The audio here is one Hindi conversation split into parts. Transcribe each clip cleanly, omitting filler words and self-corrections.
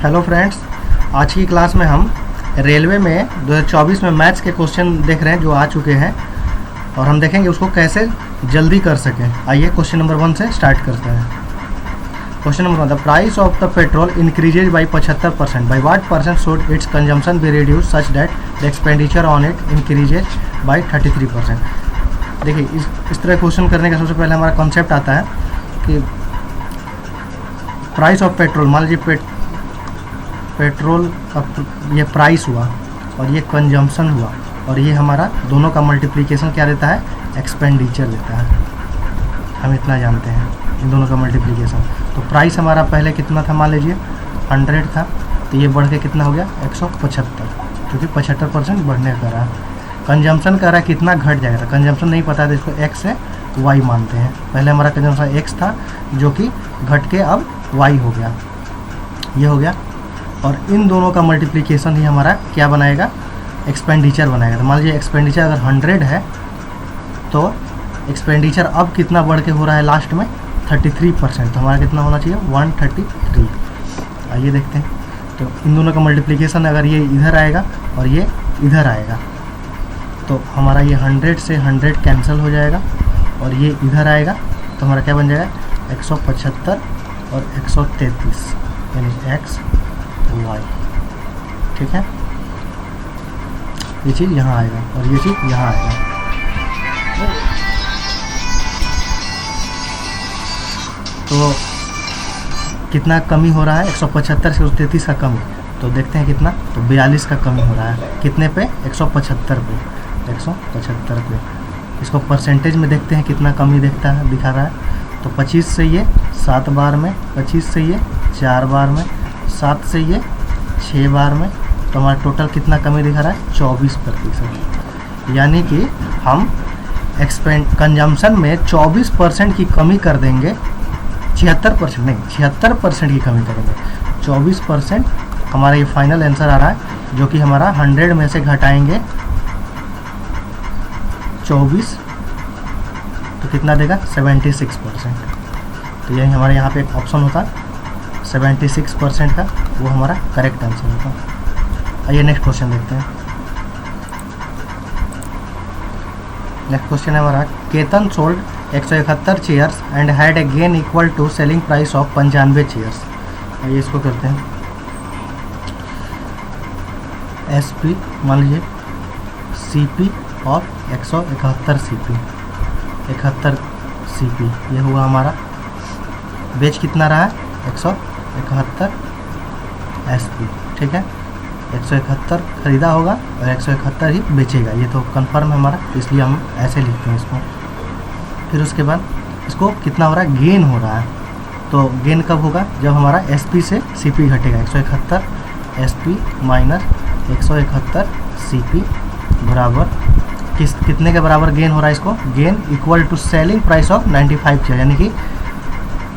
हेलो फ्रेंड्स, आज की क्लास में हम रेलवे में 2024 में मैथ्स के क्वेश्चन देख रहे हैं जो आ चुके हैं और हम देखेंगे उसको कैसे जल्दी कर सकें। आइए क्वेश्चन नंबर 1 से स्टार्ट करते हैं। Question number 1, the price of the petrol increases by 75%, by what percent should it's consumption be reduce such that the expenditure on it increases by 33%। देखिए, इस तरह क्वेश्चन करने का सबसे पहले हमारा कॉन्सेप्ट आता है कि प्राइस ऑफ पेट्रोल, मान लीजिए पेट्रोल का ये प्राइस हुआ और ये कंजम्पशन हुआ और ये हमारा दोनों का मल्टीप्लिकेशन क्या देता है, एक्सपेंडिचर देता है। हम इतना जानते हैं इन दोनों का मल्टीप्लिकेशन। तो प्राइस हमारा पहले कितना था, मान लीजिए 100 था, तो ये बढ़ के कितना हो गया 175, क्योंकि 75% बढ़ने का रहा। कंजम्पशन का रहा कितना घट जाएगा, कंजम्पशन नहीं पता है तो इसको एक्स से वाई मानते हैं। पहले हमारा कंजम्पशन एक्स था जो कि घट के अब वाई हो गया, ये हो गया। और इन दोनों का मल्टीप्लिकेशन ही हमारा क्या बनाएगा, एक्सपेंडिचर बनाएगा। तो मान लीजिए एक्सपेंडिचर अगर 100 है तो एक्सपेंडिचर अब कितना बढ़ के हो रहा है लास्ट में 33%, तो हमारा कितना होना चाहिए 133। आइए देखते हैं। तो इन दोनों का मल्टीप्लिकेशन अगर ये इधर आएगा और ये इधर आएगा तो हमारा ये 100 से 100 कैंसिल हो जाएगा और ये इधर आएगा तो हमारा क्या बन जाएगा 175 और 133, यानी एक्स वाई। ठीक है, ये चीज़ यहाँ आएगा और ये चीज़ यहाँ आएगा। तो कितना कमी हो रहा है, 175 से 133 का कमी। तो देखते हैं कितना, तो 42 का कमी हो रहा है। कितने पे, 175 पे, 175 पे। इसको परसेंटेज में देखते हैं कितना कमी दिखा रहा है। तो 25 से ये 7 बार में, 25 से ये 4 बार में, 7 से ये 6 बार में, तो हमारा टोटल कितना कमी दिखा रहा है 24%। यानी कि हम कंजम्पशन में 24% की कमी कर देंगे, 76% नहीं, 76% की कमी करेंगे। 24% हमारा ये फाइनल आंसर आ रहा है, जो कि हमारा 100 में से घटाएंगे 24 तो कितना देगा 76%। तो यही हमारे यहाँ पे एक ऑप्शन होता 76% का, वो हमारा करेक्ट आंसर होगा। आइए नेक्स्ट क्वेश्चन देखते हैं। नेक्स्ट क्वेश्चन है हमारा, Ketan sold 171 chairs and had a gain equal to selling price of 95 chairs. आइए इसको करते हैं। SP मान लीजिए CP और 171 CP, 71 CP ये हुआ हमारा। बेच कितना रहा है 171 SP। ठीक है, 171 खरीदा होगा और 171 ही बेचेगा, ये तो कंफर्म है हमारा, इसलिए हम ऐसे लिखते हैं इसको। फिर उसके बाद इसको कितना हो रहा है, गेन हो रहा है। तो गेन कब होगा, जब हमारा SP से CP घटेगा। 171 SP माइनस 171 CP बराबर कितने के बराबर गेन हो रहा है, इसको gain equal to selling price of 95 chair, यानी कि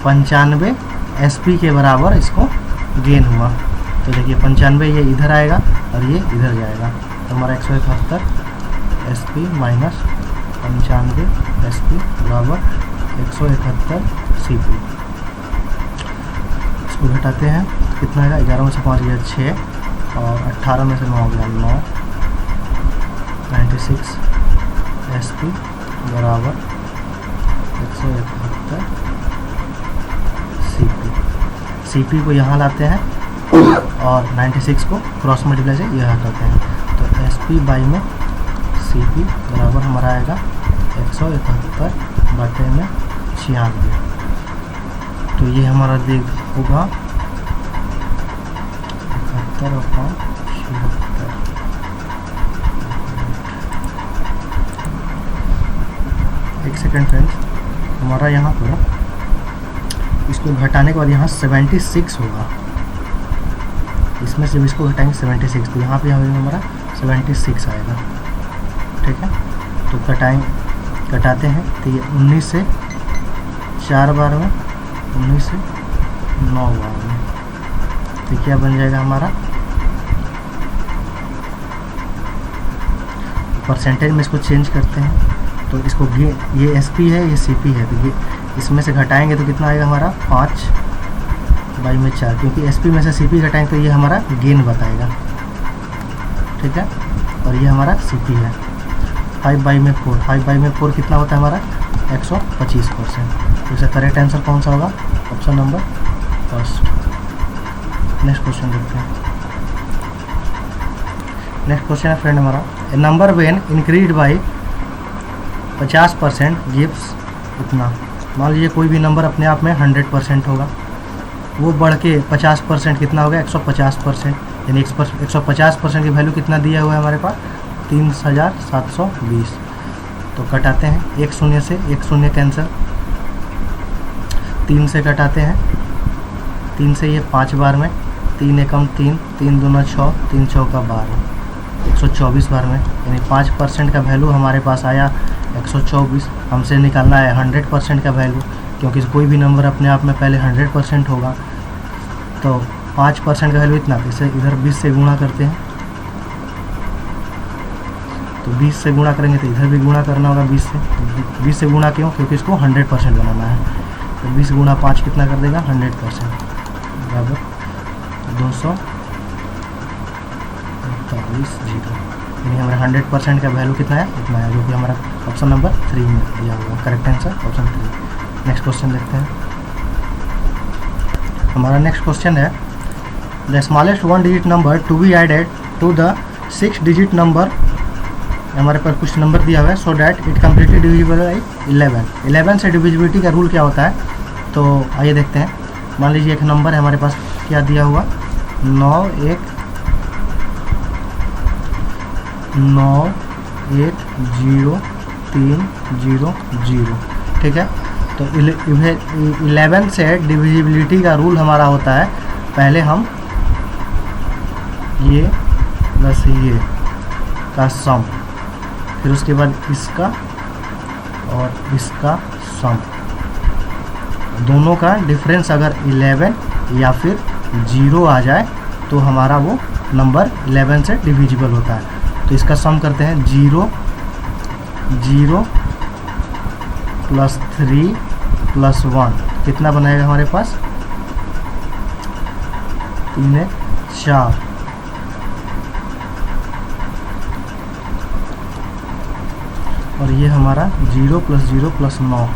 95 SP के बराबर इसको गेन हुआ। तो देखिए 95 ये इधर आएगा और ये इधर जाएगा, तो हमारा 171 SP माइनस 95 SP बराबर 171 CP। इसको घटाते हैं, कितना आएगा, 11 में से 5 गया 6 और 18 में से 9 गया 9, 96 SP बराबर 171 CP को यहाँ लाते हैं और 96 को क्रॉस मल्टीप्लाई से यहाँ हटाते हैं। तो SP बाई में CP बराबर हमारा आएगा 171 बटे में 96। तो ये हमारा देख होगा 71 और 76। एक सेकेंड फ्रेंड्स, हमारा यहाँ पर इसको घटाने के बाद यहाँ 76 होगा, इसमें से इसको घटाएंगे 76, तो यहाँ पे हमारा 76 आएगा। ठीक है, तो घटाते हैं तो ये 19 से 4 बार में, 19 से 9 बार में, तो क्या बन जाएगा हमारा, परसेंटेज में इसको चेंज करते हैं। तो इसको ये SP है, ये CP है, तो ये इसमें से घटाएंगे तो कितना आएगा हमारा 5 बाई में 4, क्योंकि SP में से CP घटाएंगे तो ये हमारा गेन बताएगा, ठीक है। और ये हमारा CP है। 5 बाई में 4, 5 बाई में 4 कितना होता है हमारा 125%। तो इसका करेक्ट आंसर कौन सा होगा? Option number first. Next question देखते हैं। नेक्स्ट क्वेश्चन है फ्रेंड हमारा, a number when increase by 50% gives इतना। मान लीजिए कोई भी नंबर अपने आप में 100% होगा, वो बढ़ के 50% कितना हो गया 150%, यानी 150% की वैल्यू कितना दिया हुआ है हमारे पास 3720। तो कटाते हैं, एक शून्य से एक शून्य कैंसिल, 3 से कटाते हैं, 3 से ये 5 बार में, 3 एकम 3, 3 दूना 6, 3 चौका 12, 124 बार में, यानी 5% का वैल्यू हमारे पास आया 124। हमसे निकालना है 100% का वैल्यू, क्योंकि कोई भी नंबर अपने आप में पहले 100% होगा। तो 5% का वैल्यू इतना, इसे इधर 20 से गुणा करते हैं, तो 20 से गुणा करेंगे तो इधर भी गुणा करना होगा 20 से। 20 से गुणा क्यों? क्योंकि इसको 100% बनाना है। तो 20 गुणा 5 कितना कर देगा 100%, बराबर 248 जीरो। यानी हमारा 100% का वैल्यू कितना है इतना है, जो कि हमारा ऑप्शन नंबर 3 में दिया होगा। Correct answer option 3। Next question देखते हैं। हमारा नेक्स्ट क्वेश्चन है, the smallest 1 digit number to be added to the 6 digit number. हमारे पास कुछ नंबर दिया हुआ है, so that it completely divisible by 11। 11 से डिविजिबिलिटी का रूल क्या होता है, तो आइए देखते हैं। मान लीजिए एक नंबर है हमारे पास, क्या दिया हुआ 910300, ठीक है। तो 11 से डिविजिबिलिटी का रूल हमारा होता है, पहले हम ये प्लस ये का सम, फिर उसके बाद इसका और इसका सम, दोनों का डिफरेंस अगर 11 या फिर 0 आ जाए तो हमारा वो नंबर 11 से डिविजिबल होता है। तो इसका सम करते हैं, 0 0 प्लस 3 प्लस 1 कितना बनाएगा हमारे पास 3 4, और ये हमारा 0 प्लस 0 प्लस 9,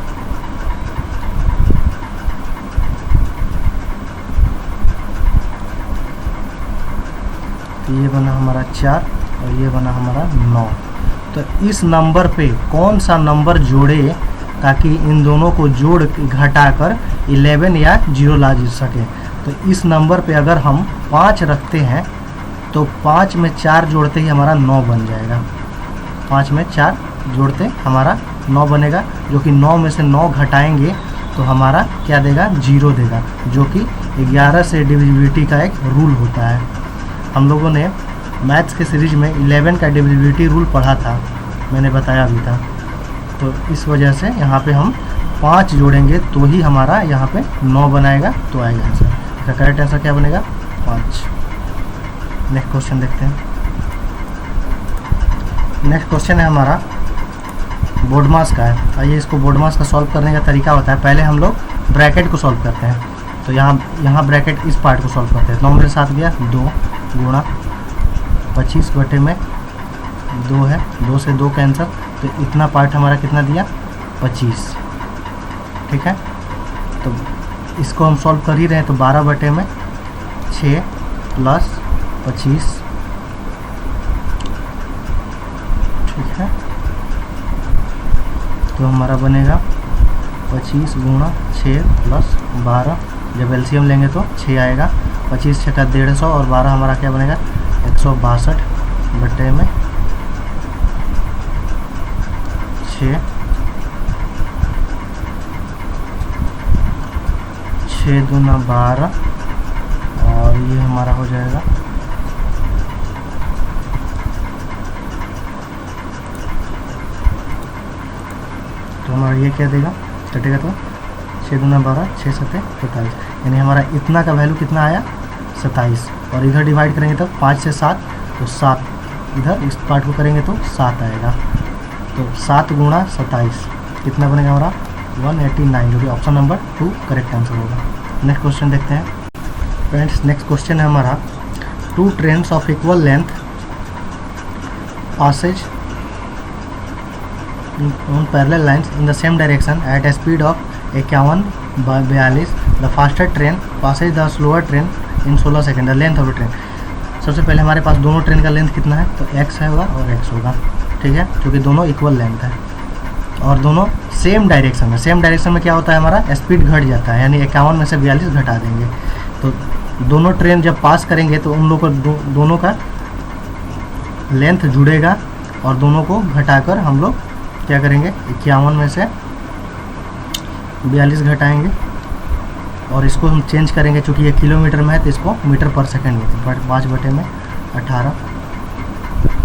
तो ये बना हमारा 4 और ये बना हमारा 9। तो इस नंबर पे कौन सा नंबर जोड़े ताकि इन दोनों को जोड़ घटाकर 11 या 0 ला सके। तो इस नंबर पे अगर हम 5 रखते हैं तो 5 में 4 जोड़ते ही हमारा 9 बन जाएगा। 5 में 4 जोड़ते हमारा 9 बनेगा, जो कि 9 में से 9 घटाएंगे तो हमारा क्या देगा 0 देगा, जो कि 11 से डिविजिबिलिटी का एक रूल होता है। हम लोगों ने मैथ्स के सीरीज में 11 का डिविजिबिलिटी रूल पढ़ा था, मैंने बताया भी था। तो इस वजह से यहाँ पे हम 5 जोड़ेंगे तो ही हमारा यहाँ पे 9 बनाएगा, तो आएगा आंसर। इसका करेक्ट आंसर क्या बनेगा 5। नेक्स्ट क्वेश्चन देखते हैं। नेक्स्ट क्वेश्चन है हमारा बोर्ड मास का है। आइए इसको बोर्ड मास का सॉल्व करने का तरीका होता है, पहले हम लोग ब्रैकेट को सॉल्व करते हैं। तो यहाँ ब्रैकेट इस पार्ट को सॉल्व करते हैं। 9 मेरे साथ गया 2 गुणा 25 बटे में 2 है, 2 से 2 कैंसिल, तो इतना पार्ट हमारा कितना दिया 25, ठीक है। तो इसको हम सॉल्व कर ही रहे हैं, तो 12 बटे में 6 प्लस 25, ठीक है। तो हमारा बनेगा 25 गुणा 6 प्लस 12, जब एलसीएम लेंगे तो 6 आएगा। 25 6 का 150 और 12 हमारा क्या बनेगा 162 बटे में 6, 6 दूना 12, और ये हमारा हो जाएगा तो हमारा ये क्या देगा कटेगा, तो 6 दूना 12 6 7 27, यानी हमारा इतना का वैल्यू कितना आया 27। और इधर डिवाइड करेंगे तो 5 से 7 तो 7, इधर इस पार्ट को करेंगे तो 7 आएगा। तो 7 गुणा 27 कितना बनेगा हमारा 189, जो कि ऑप्शन नंबर 2 करेक्ट आंसर होगा। नेक्स्ट क्वेश्चन देखते हैं। फ्रेंड्स नेक्स्ट क्वेश्चन है हमारा, two trains of equal length passes on parallel lines in the same direction at a speed of 51/42, the faster train passes the slower train in 16 second, the length of the train. सबसे पहले हमारे पास दोनों ट्रेन का लेंथ कितना है, तो x है होगा और x होगा, ठीक है, क्योंकि दोनों इक्वल लेंथ है और दोनों सेम डायरेक्शन में। सेम डायरेक्शन में क्या होता है, हमारा स्पीड घट जाता है, यानी 51 में से 42 घटा देंगे। तो दोनों ट्रेन जब पास करेंगे तो उन लोगों को दोनों का लेंथ जुड़ेगा और दोनों को घटाकर हम लोग क्या करेंगे, 51 में से 42 घटाएंगे और इसको हम चेंज करेंगे, चूँकि ये किलोमीटर में है तो इसको मीटर पर सेकेंड में, 5/18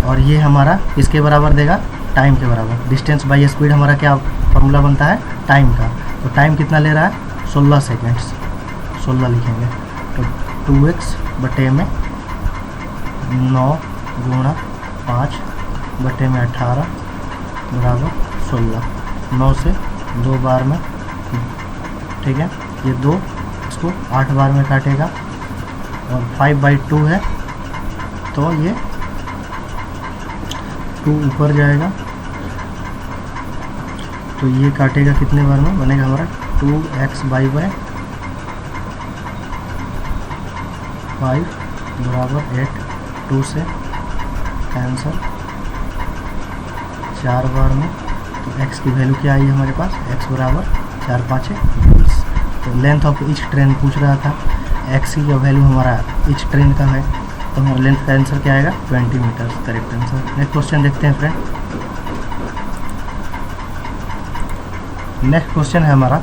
और ये हमारा इसके बराबर देगा टाइम के बराबर। डिस्टेंस बाई स्पीड हमारा क्या फॉर्मूला बनता है, टाइम का। तो टाइम कितना ले रहा है, 16 सेकेंड्स, 16 लिखेंगे। तो 2x/9 × 5/18 बराबर 16, 9 से 2 बार में, ठीक है, ये 2 इसको 8 बार में काटेगा और 5/2 है तो ये 2 ऊपर जाएगा, तो ये काटेगा कितने बार में, बनेगा हमारा 2x/5 बराबर 8, 2 से कैंसल 4 बार में। तो x की वैल्यू क्या आई हमारे पास, x बराबर 4×5 = 20। तो लेंथ ऑफ ईच ट्रेन पूछ रहा था, x की वैल्यू हमारा ईच ट्रेन का है, तो हमारा लेंथ का आंसर क्या आएगा, 20 metre, correct answer. Next question देखते हैं फ्रेंड। नेक्स्ट क्वेश्चन है हमारा,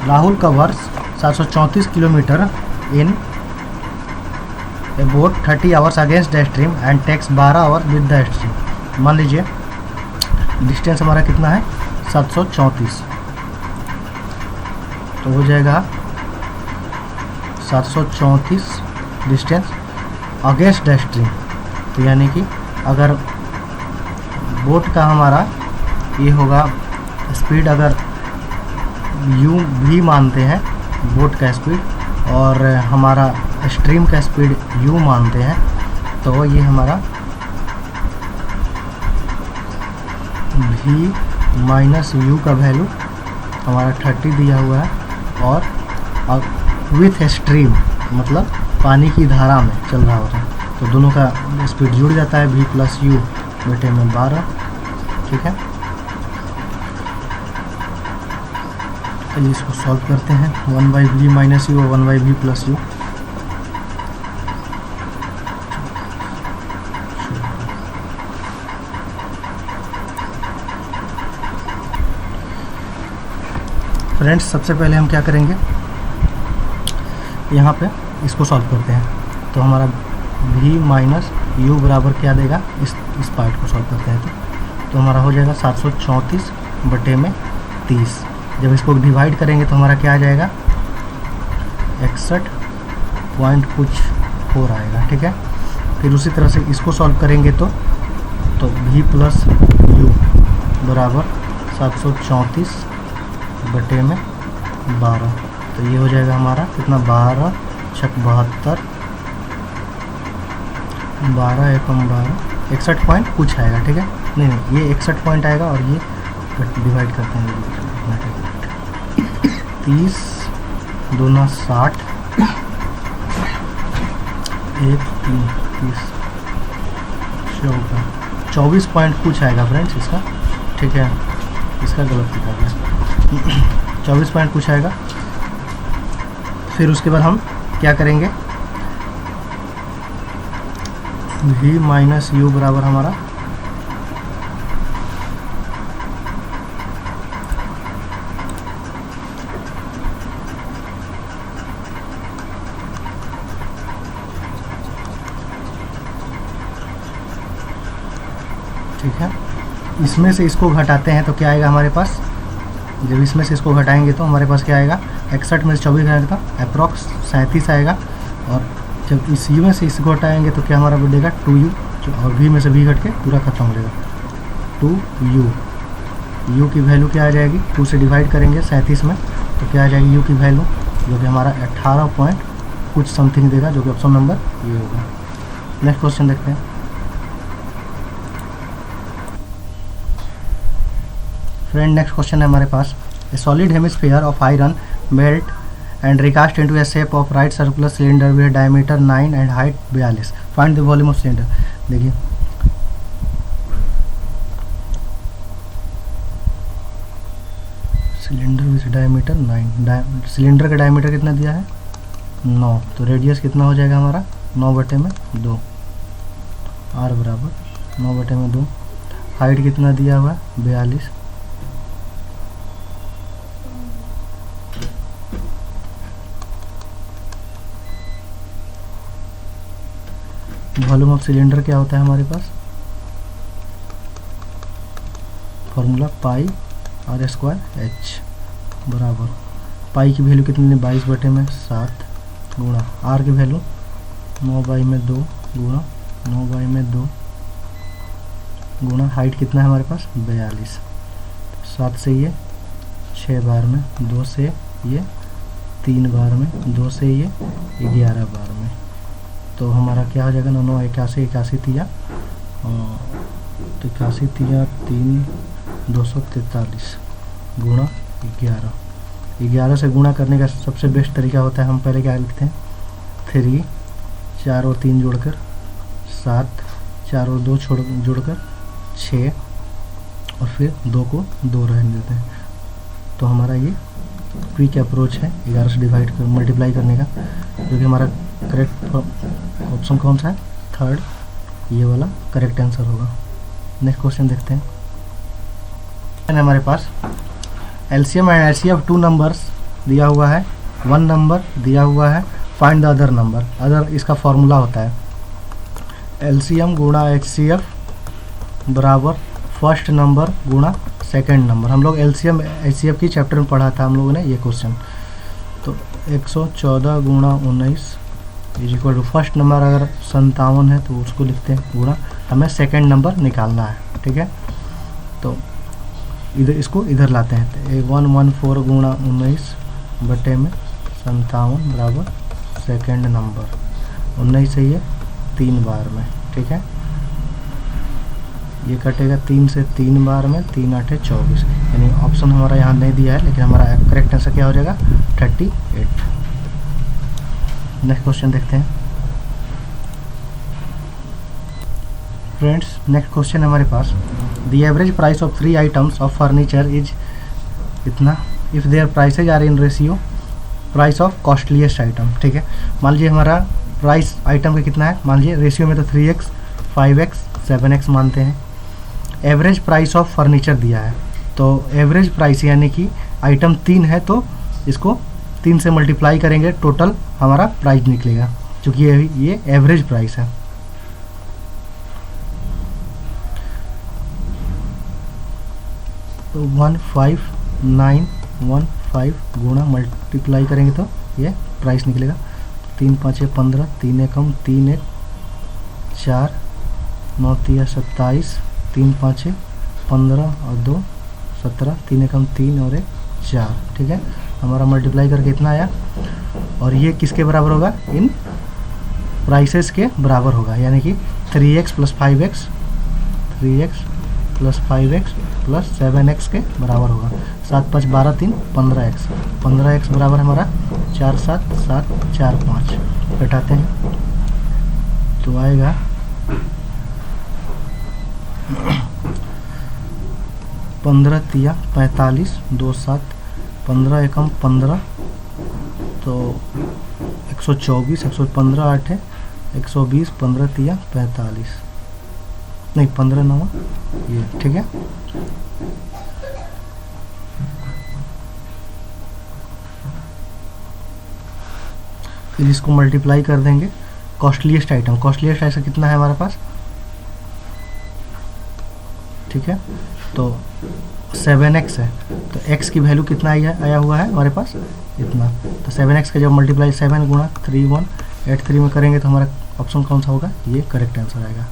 Rahul covers 734 kilometre in a boat 30 hours against the stream and takes 12 hours with the stream. मान लीजिए डिस्टेंस हमारा कितना है, 734, तो हो जाएगा 734 डिस्टेंस अगेंस्ट द स्ट्रीम। तो यानी कि अगर बोट का हमारा ये होगा स्पीड, अगर u भी मानते हैं बोट का स्पीड और हमारा स्ट्रीम का स्पीड u मानते हैं, तो ये हमारा v माइनस u का वैल्यू हमारा 30 दिया हुआ है और विथ स्ट्रीम मतलब पानी की धारा में चल रहा होता है, तो दोनों का स्पीड जुड़ जाता है, v + u बटे में 12, ठीक है। चलिए इसको सॉल्व करते हैं, 1/v - u और 1/v + u। फ्रेंड्स सबसे पहले हम क्या करेंगे, यहाँ पे इसको सॉल्व करते हैं, तो हमारा v - u बराबर क्या देगा, इस पार्ट को सॉल्व करते हैं तो हमारा हो जाएगा 734 बटे में 30। जब इसको डिवाइड करेंगे तो हमारा क्या आ जाएगा, 61 पॉइंट कुछ 4 आएगा, ठीक है। फिर उसी तरह से इसको सॉल्व करेंगे तो v + u बराबर 734 बटे में 12, तो ये हो जाएगा हमारा कितना, 12 × 6 = 72, 12 × 12 61 पॉइंट कुछ आएगा, ठीक है। नहीं ये 61 पॉइंट आएगा और ये डिवाइड करते हैं 30 दूना 60 1 3 30 24 पॉइंट कुछ आएगा फ्रेंड्स इसका, ठीक है, इसका गलत लिखा गया 24 पॉइंट कुछ आएगा। फिर उसके बाद हम क्या करेंगे, v - u बराबर हमारा ठीक है, इसमें से इसको घटाते हैं तो क्या आएगा हमारे पास, जब इसमें से इसको घटाएंगे तो हमारे पास क्या आएगा, 61 में से 24 घटाएंगे तो अप्रॉक्स 37 आएगा, और जब इस u में से इसको हटाएंगे तो क्या हमारा बढ़ेगा 2u, और v में से v घट के पूरा खत्म हो जाएगा 2u। u की वैल्यू क्या आ जाएगी, 2 से डिवाइड करेंगे 37 में तो क्या आ जाएगी u की वैल्यू, जो कि हमारा कुछ समथिंग देगा, जो कि ऑप्शन नंबर ये होगा। नेक्स्ट क्वेश्चन देखते हैं। फ्रेंड नेक्स्ट क्वेश्चन है हमारे पास, a solid hemisphere of iron melt and recast into a shape of right circular cylinder with diameter 9 and height 42, find the volume of cylinder. देखिए सिलेंडर विद डायमीटर 9, सिलेंडर का डायमीटर कितना दिया है 9, तो रेडियस कितना हो जाएगा हमारा 9/2, आर बराबर 9/2। हाइट कितना दिया हुआ है 42, वॉल्यूम ऑफ सिलेंडर क्या होता है हमारे पास, फॉर्मूला पाई r² h बराबर पाई की वैल्यू कितनी 22/7 गुणा आर की वैल्यू 9/2 गुणा 9/2 गुणा हाइट कितना है हमारे पास 42, 7 से ये 6 बार में, 2 से ये 3 बार में, 2 से ये 11 बार में, तो हमारा क्या हो जाएगा 9 81 81 तिया तो 81 तिया 3 243 गुणा 11 से गुणा करने का सबसे बेस्ट तरीका होता है, हम पहले क्या लिखते हैं 3 4 और 3 जोड़कर 7 4 और 2 जोड़कर 6 और फिर 2 को 2 रहने देते हैं, तो हमारा ये क्विक अप्रोच है 11 से डिवाइड कर मल्टीप्लाई करने का, जो कि हमारा करेक्ट ऑप्शन कौन सा है, थर्ड, ये वाला करेक्ट आंसर होगा। नेक्स्ट क्वेश्चन देखते हैं। हमारे पास एलसीएम एंड एचसीएफ 2 नंबर्स दिया हुआ है, 1 नंबर दिया हुआ है, find the other number. Other इसका फॉर्मूला होता है एलसीएम गुणा एचसीएफ बराबर फर्स्ट नंबर गुणा सेकंड नंबर। हम लोग एलसीएम एचसीएफ की चैप्टर में पढ़ा था हम लोगों ने ये क्वेश्चन, तो 114 गुणा 19 is equal to first number अगर 57 है तो उसको लिखते हैं गुणा, हमें सेकंड नंबर निकालना है, ठीक है, तो इधर इसको इधर लाते हैं, तो 114 गुणा 19 बटे में 57 बराबर सेकंड नंबर, 19 से ये 3 बार में, ठीक है, ये कटेगा 3 से 3 बार में, 3 8 24, यानी ऑप्शन हमारा यहाँ नहीं दिया है, लेकिन हमारा करेक्ट आंसर क्या हो जाएगा 38। नेक्स्ट क्वेश्चन देखते हैं। फ्रेंड्स नेक्स्ट क्वेश्चन है हमारे पास, the average price of 3 items of furniture is इतना if their prices are in ratio price of costliest item, ठीक है, मान लीजिए हमारा प्राइस आइटम का कितना है, मान लीजिए रेशियो में तो 3x 5x 7x मानते हैं, एवरेज प्राइस ऑफ फर्नीचर दिया है, तो एवरेज प्राइस यानी कि आइटम 3 है तो इसको 3 से मल्टीप्लाई करेंगे, टोटल हमारा प्राइस निकलेगा, क्योंकि ये एवरेज प्राइस है। तो 15915 गुणा मल्टीप्लाई करेंगे तो ये प्राइस निकलेगा, 3 5 15 3 एकम 3 1 4 9 3 27 3 5 15 और 2 17 3 एकम 3 और 1 4, ठीक है, हमारा मल्टीप्लाई करके इतना आया, और ये किसके बराबर होगा, इन प्राइसेस के बराबर होगा, यानी कि 3x + 5x 3x + 5x + 7x के बराबर होगा, 7 5 12 3 15x 15x बराबर हमारा 4 7 7 4 5, बैठाते हैं तो आएगा 15 तिया 45 2 7 15 एकम 15 तो 124 115 8 120 15 तिया 45 नहीं 15 9 ये, ठीक है, फिर इसको मल्टीप्लाई कर देंगे, कॉस्टलीस्ट आइटम कितना है हमारे पास, ठीक है, तो 7x है, तो x की वैल्यू कितना आया हुआ है हमारे पास इतना, तो 7x का जब मल्टीप्लाई 7 गुणा 3183 में करेंगे तो हमारा ऑप्शन कौन सा होगा, ये करेक्ट आंसर आएगा।